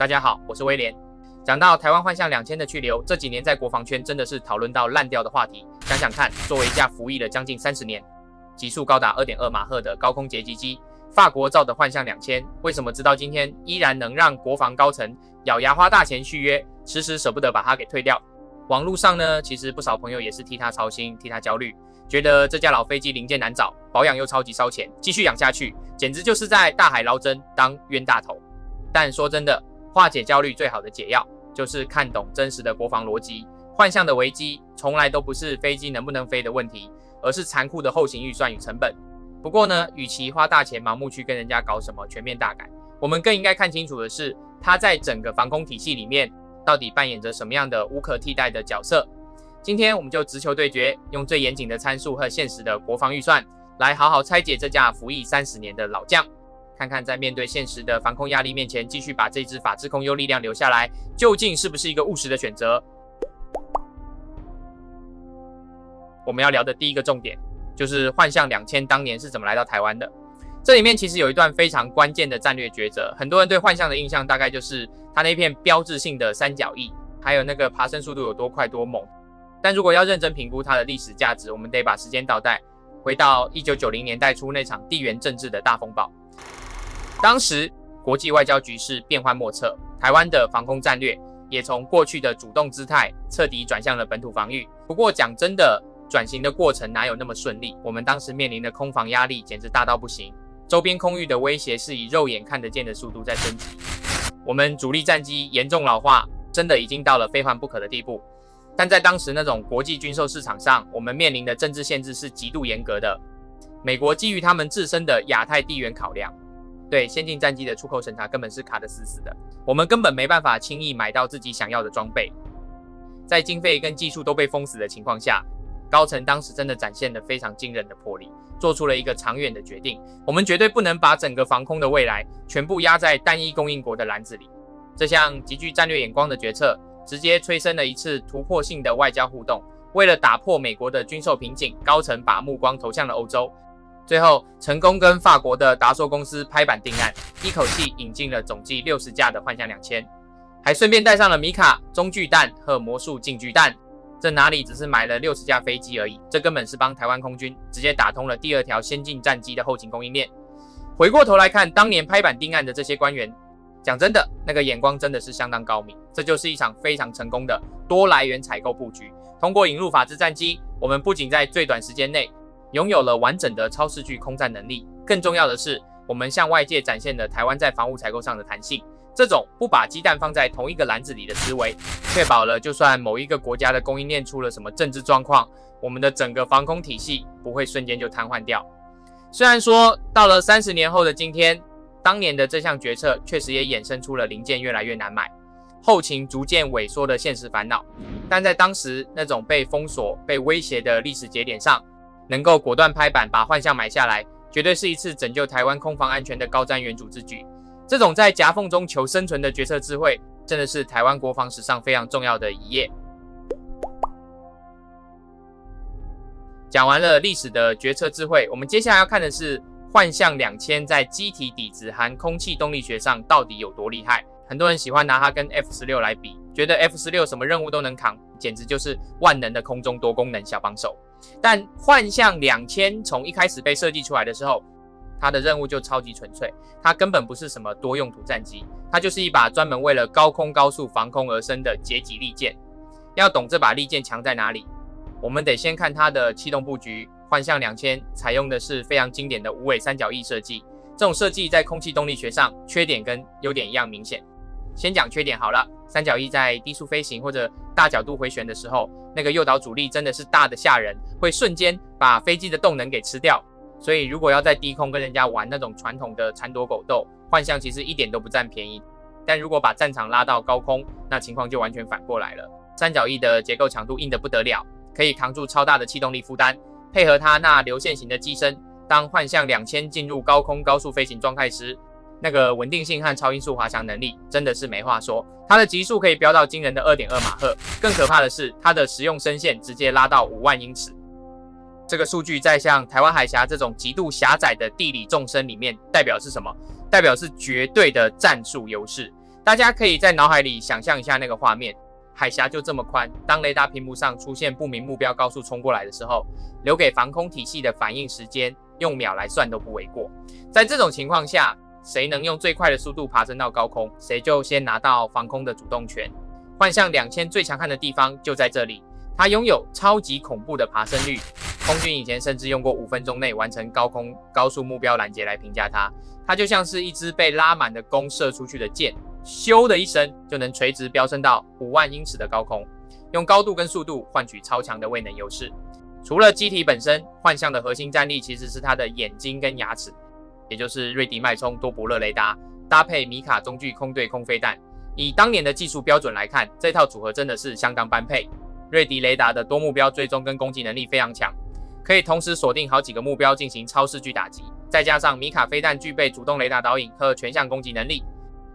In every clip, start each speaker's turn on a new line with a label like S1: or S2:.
S1: 大家好，我是威廉。讲到台湾幻象2000的去留，这几年在国防圈真的是讨论到烂掉的话题。想想看，作为一架服役了将近30年、极速高达 2.2 马赫的高空截击机，法国造的幻象2000，为什么直到今天依然能让国防高层咬牙花大钱续约，迟迟舍不得把它给退掉？网络上呢，其实不少朋友也是替他操心，替他焦虑，觉得这架老飞机零件难找，保养又超级烧钱，继续养下去，简直就是在大海捞针当冤大头。但说真的，化解焦虑最好的解药，就是看懂真实的国防逻辑。幻象的危机从来都不是飞机能不能飞的问题，而是残酷的后勤预算与成本。不过呢，与其花大钱盲目去跟人家搞什么全面大改，我们更应该看清楚的是，它在整个防空体系里面到底扮演着什么样的无可替代的角色。今天我们就直球对决，用最严谨的参数和现实的国防预算，来好好拆解这架服役30年的老将，看看在面对现实的防空压力面前，继续把这支法制空优力量留下来，究竟是不是一个务实的选择？我们要聊的第一个重点，就是幻象2000当年是怎么来到台湾的。这里面其实有一段非常关键的战略抉择，很多人对幻象的印象大概就是它那片标志性的三角翼，还有那个爬升速度有多快多猛。但如果要认真评估它的历史价值，我们得把时间倒带回到1990年代初那场地缘政治的大风暴。当时国际外交局势变幻莫测，台湾的防空战略也从过去的主动姿态彻底转向了本土防御。不过讲真的，转型的过程哪有那么顺利？我们当时面临的空防压力简直大到不行，周边空域的威胁是以肉眼看得见的速度在升级。我们主力战机严重老化，真的已经到了非换不可的地步。但在当时那种国际军售市场上，我们面临的政治限制是极度严格的。美国基于他们自身的亚太地缘考量，对先进战机的出口审查根本是卡得死死的，我们根本没办法轻易买到自己想要的装备。在经费跟技术都被封死的情况下，高层当时真的展现了非常惊人的魄力，做出了一个长远的决定。我们绝对不能把整个防空的未来全部压在单一供应国的篮子里。这项极具战略眼光的决策，直接催生了一次突破性的外交互动。为了打破美国的军售瓶颈，高层把目光投向了欧洲，最后成功跟法国的达硕公司拍板定案，一口气引进了总计60架的幻象2000，还顺便带上了米卡、中距弹和魔术近距弹。这哪里只是买了60架飞机而已，这根本是帮台湾空军直接打通了第2条先进战机的后勤供应链。回过头来看当年拍板定案的这些官员，讲真的，那个眼光真的是相当高明。这就是一场非常成功的多来源采购布局。通过引入法制战机，我们不仅在最短时间内拥有了完整的超视距空战能力，更重要的是，我们向外界展现了台湾在防务采购上的弹性。这种不把鸡蛋放在同一个篮子里的思维，确保了就算某一个国家的供应链出了什么政治状况，我们的整个防空体系不会瞬间就瘫痪掉。虽然说到了30年后的今天，当年的这项决策确实也衍生出了零件越来越难买，后勤逐渐萎缩的现实烦恼，但在当时那种被封锁、被威胁的历史节点上，能够果断拍板把幻象买下来，绝对是一次拯救台湾空防安全的高瞻远瞩之举。这种在夹缝中求生存的决策智慧，真的是台湾国防史上非常重要的一页。讲完了历史的决策智慧，我们接下来要看的是幻象2000在机体底子和空气动力学上到底有多厉害。很多人喜欢拿它跟 F16 来比，觉得 F16 什么任务都能扛，简直就是万能的空中多功能小帮手。但幻象2000从一开始被设计出来的时候，它的任务就超级纯粹，它根本不是什么多用途战机，它就是一把专门为了高空高速防空而生的截击利剑。要懂这把利剑强在哪里，我们得先看它的气动布局。幻象2000采用的是非常经典的无尾三角翼设计，这种设计在空气动力学上缺点跟优点一样明显。先讲缺点好了，三角翼在低速飞行或者大角度回旋的时候，那个诱导阻力真的是大的吓人，会瞬间把飞机的动能给吃掉。所以如果要在低空跟人家玩那种传统的缠斗狗斗，幻象其实一点都不占便宜。但如果把战场拉到高空，那情况就完全反过来了。三角翼的结构强度硬得不得了，可以扛住超大的气动力负担，配合它那流线型的机身，当幻象2000进入高空高速飞行状态时，那个稳定性和超音速滑翔能力真的是没话说。它的极速可以飙到惊人的 2.2 马赫，更可怕的是它的实用升限直接拉到5万英尺。这个数据在像台湾海峡这种极度狭窄的地理纵深里面代表是什么？代表是绝对的战术优势。大家可以在脑海里想象一下那个画面，海峡就这么宽，当雷达屏幕上出现不明目标高速冲过来的时候，留给防空体系的反应时间用秒来算都不为过。在这种情况下，谁能用最快的速度爬升到高空，谁就先拿到防空的主动权。幻象2000最强悍的地方就在这里，它拥有超级恐怖的爬升率，空军以前甚至用过5分钟内完成高空高速目标拦截来评价它。它就像是一支被拉满的弓射出去的箭，咻的一声就能垂直飙升到5万英尺的高空，用高度跟速度换取超强的位能优势。除了机体本身，幻象的核心战力其实是它的眼睛跟牙齿，也就是瑞迪脉冲多伯勒雷达搭配米卡中距空对空飞弹。以当年的技术标准来看，这套组合真的是相当般配。瑞迪雷达的多目标追踪跟攻击能力非常强，可以同时锁定好几个目标进行超视距打击，再加上米卡飞弹具备主动雷达导引和全向攻击能力，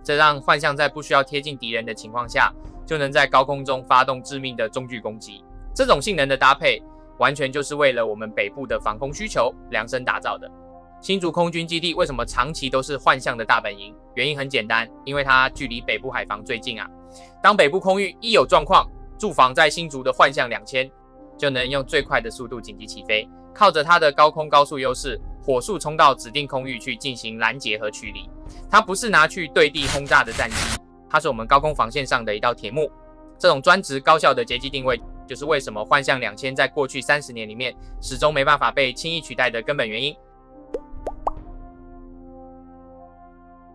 S1: 这让幻象在不需要贴近敌人的情况下，就能在高空中发动致命的中距攻击。这种性能的搭配，完全就是为了我们北部的防空需求量身打造的。新竹空军基地为什么长期都是幻象的大本营？原因很简单，因为它距离北部海防最近啊。当北部空域一有状况，驻防在新竹的幻象2000就能用最快的速度紧急起飞，靠着它的高空高速优势，火速冲到指定空域去进行拦截和驱离。它不是拿去对地轰炸的战机，它是我们高空防线上的一道铁幕。这种专职高效的截击定位，就是为什么幻象2000在过去30年里面始终没办法被轻易取代的根本原因。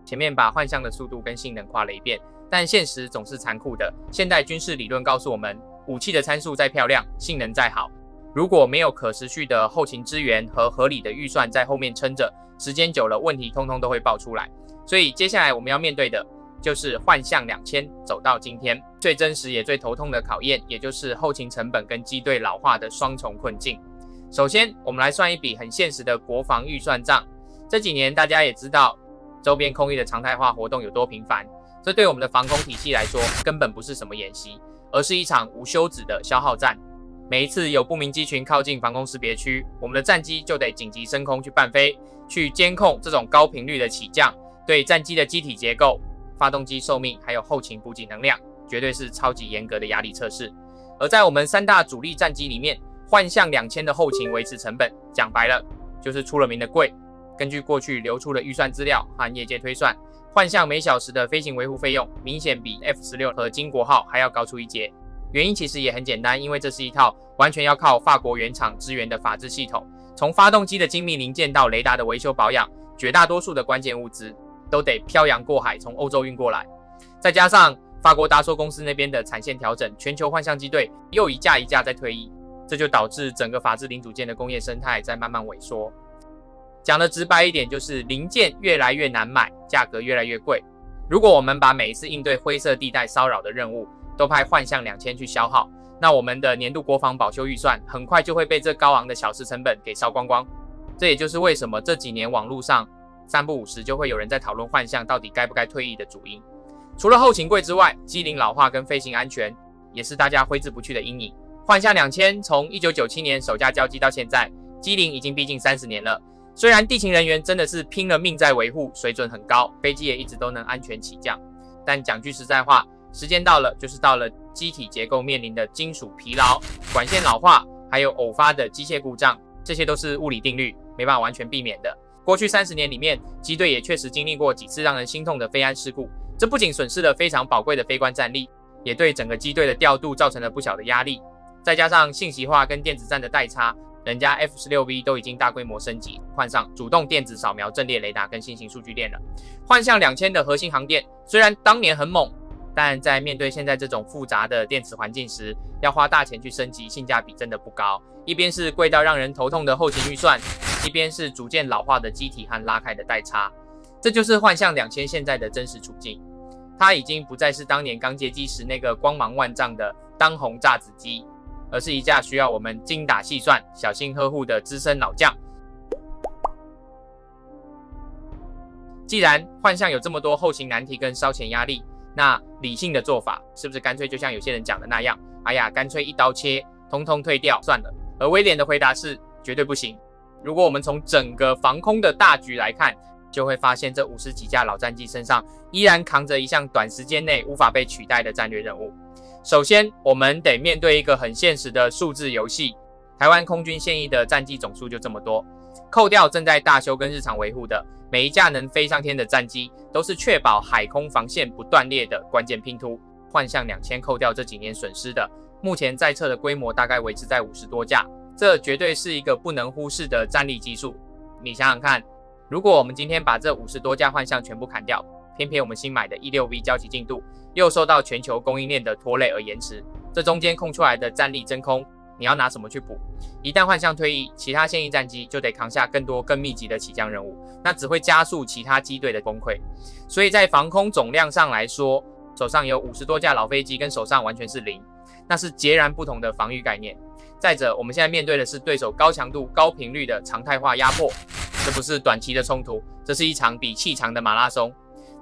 S1: 前面把幻象的速度跟性能夸了一遍，但现实总是残酷的。现代军事理论告诉我们，武器的参数再漂亮，性能再好，如果没有可持续的后勤支援和合理的预算在后面撑着，时间久了问题通通都会爆出来。所以接下来我们要面对的就是幻象2000走到今天最真实也最头痛的考验，也就是后勤成本跟机队老化的双重困境。首先我们来算一笔很现实的国防预算账。这几年大家也知道周边空域的常态化活动有多频繁，这对我们的防空体系来说根本不是什么演习，而是一场无休止的消耗战。每一次有不明机群靠近防空识别区，我们的战机就得紧急升空去伴飞，去监控这种高频率的起降，对战机的机体结构、发动机寿命还有后勤补给能量，绝对是超级严格的压力测试。而在我们3大主力战机里面，幻象2000的后勤维持成本，讲白了就是出了名的贵。根据过去流出的预算资料和业界推算，幻象每小时的飞行维护费用明显比 F-16 和经国号还要高出一截。原因其实也很简单，因为这是一套完全要靠法国原厂支援的法制系统，从发动机的精密零件到雷达的维修保养，绝大多数的关键物资都得漂洋过海从欧洲运过来。再加上法国达索公司那边的产线调整，全球幻象机队又一架一架在退役，这就导致整个法制零组件的工业生态在慢慢萎缩。讲的直白一点，就是零件越来越难买，价格越来越贵。如果我们把每一次应对灰色地带骚扰的任务都派幻象2000去消耗，那我们的年度国防保修预算很快就会被这高昂的小时成本给烧光光。这也就是为什么这几年网络上3不5时就会有人在讨论幻象到底该不该退役的主因。除了后勤贵之外，机龄老化跟飞行安全也是大家挥之不去的阴影。幻象2000从1997年首架交机到现在，机龄已经逼近30年了。虽然地勤人员真的是拼了命在维护，水准很高，飞机也一直都能安全起降，但讲句实在话，时间到了就是到了机体结构面临的金属疲劳、管线老化，还有偶发的机械故障，这些都是物理定律，没办法完全避免的。过去30年里面，机队也确实经历过几次让人心痛的飞安事故，这不仅损失了非常宝贵的飞官战力，也对整个机队的调度造成了不小的压力。再加上信息化跟电子战的代差，人家 F-16V 都已经大规模升级，换上主动电子扫描阵列雷达跟新型数据链了。幻象2000的核心航电虽然当年很猛，但在面对现在这种复杂的电子环境时，要花大钱去升级，性价比真的不高。一边是贵到让人头痛的后勤预算，一边是逐渐老化的机体和拉开的代差。这就是幻象2000现在的真实处境。它已经不再是当年刚接机时那个光芒万丈的当红炸子机，而是一架需要我们精打细算、小心呵护的资深老将。既然幻象有这么多后勤难题跟烧钱压力，那理性的做法是不是干脆就像有些人讲的那样，哎呀，干脆一刀切，通通退掉算了？而威廉的回答是绝对不行。如果我们从整个防空的大局来看，就会发现这50几架老战机身上依然扛着一项短时间内无法被取代的战略任务。首先，我们得面对一个很现实的数字游戏，台湾空军现役的战机总数就这么多，扣掉正在大修跟日常维护的，每一架能飞上天的战机都是确保海空防线不断裂的关键拼图。幻象2000扣掉这几年损失的，目前在册的规模大概维持在50多架，这绝对是一个不能忽视的战力基数。你想想看，如果我们今天把这50多架幻象全部砍掉，偏偏我们新买的 E6V 交期进度又受到全球供应链的拖累而延迟，这中间空出来的战力真空，你要拿什么去补？一旦幻象退役，其他现役战机就得扛下更多更密集的起降任务，那只会加速其他机队的崩溃。所以在防空总量上来说，手上有50多架老飞机跟手上完全是零，那是截然不同的防御概念。再者，我们现在面对的是对手高强度、高频率的常态化压迫，这不是短期的冲突，这是一场比气长的马拉松。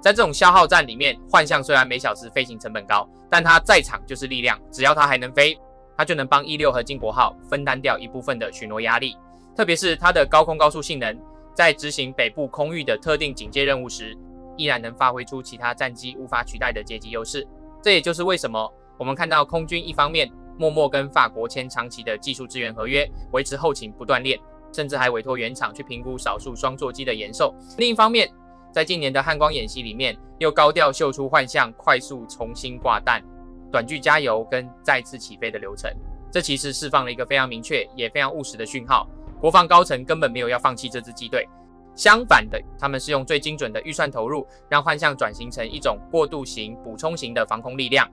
S1: 在这种消耗战里面，幻象虽然每小时飞行成本高，但它在场就是力量，只要它还能飞，它就能帮16和金国号分担掉一部分的巡逻压力。特别是它的高空高速性能，在执行北部空域的特定警戒任务时，依然能发挥出其他战机无法取代的阶级优势。这也就是为什么我们看到空军一方面默默跟法国签长期的技术支援合约，维持后勤不断练，甚至还委托原厂去评估少数双座机的延寿。另一方面，在近年的汉光演习里面，又高调秀出幻象快速重新挂弹、短距加油跟再次起飞的流程。这其实释放了一个非常明确也非常务实的讯号，国防高层根本没有要放弃这支机队。相反的，他们是用最精准的预算投入，让幻象转型成一种过渡型、补充型的防空力量，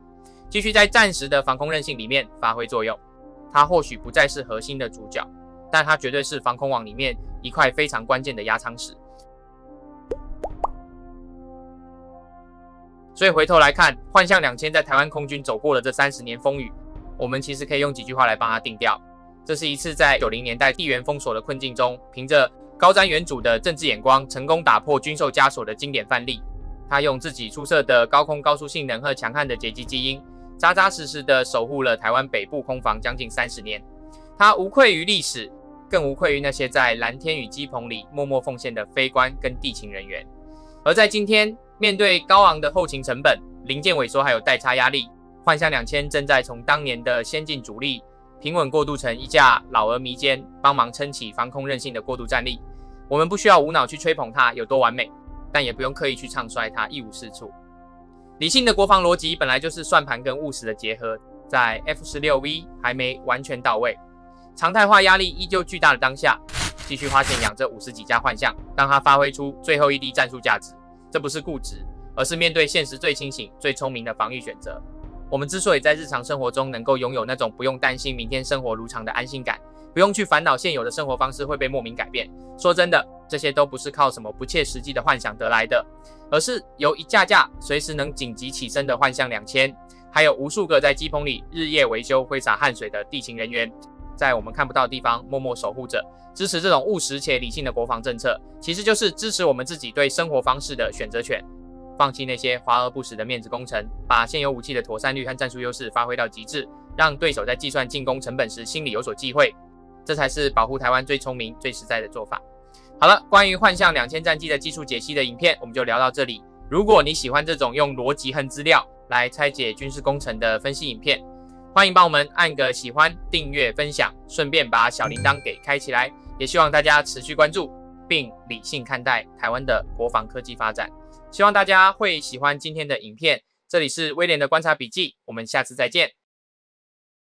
S1: 继续在战时的防空韧性里面发挥作用。它或许不再是核心的主角，但它绝对是防空网里面一块非常关键的压舱石。所以回头来看，幻象2000在台湾空军走过了这30年风雨，我们其实可以用几句话来帮它定调。这是一次在90年代地缘封锁的困境中，凭着高瞻远瞩的政治眼光，成功打破军售枷锁的经典范例。他用自己出色的高空高速性能和强悍的截击基因，扎扎实实地守护了台湾北部空防将近30年。他无愧于历史，更无愧于那些在蓝天与机棚里默默奉献的飞官跟地勤人员。而在今天，面对高昂的后勤成本、零件萎缩还有代差压力，幻象2000正在从当年的先进主力平稳过渡成一架老而弥坚，帮忙撑起防空韧性的过渡战力。我们不需要无脑去吹捧它有多完美，但也不用刻意去唱衰它一无是处。理性的国防逻辑本来就是算盘跟务实的结合，在 F-16V 还没完全到位，常态化压力依旧巨大的当下，继续花钱养这50几架幻象，让它发挥出最后一滴战术价值。这不是固执，而是面对现实最清醒、最聪明的防御选择。我们之所以在日常生活中能够拥有那种不用担心明天生活如常的安心感，不用去烦恼现有的生活方式会被莫名改变，说真的，这些都不是靠什么不切实际的幻想得来的，而是由一架架随时能紧急起身的幻象2000，还有无数个在机棚里日夜维修挥洒汗水的地勤人员，在我们看不到的地方默默守护着，支持这种务实且理性的国防政策，其实就是支持我们自己对生活方式的选择权。放弃那些华而不实的面子工程，把现有武器的妥善率和战术优势发挥到极致，让对手在计算进攻成本时心里有所忌讳，这才是保护台湾最聪明、最实在的做法。好了，关于幻象2000战机的技术解析的影片，我们就聊到这里。如果你喜欢这种用逻辑和资料来拆解军事工程的分析影片，欢迎帮我们按个喜欢、订阅、分享，顺便把小铃铛给开起来。也希望大家持续关注，并理性看待台湾的国防科技发展。希望大家会喜欢今天的影片。这里是威廉的观察笔记，我们下次再见。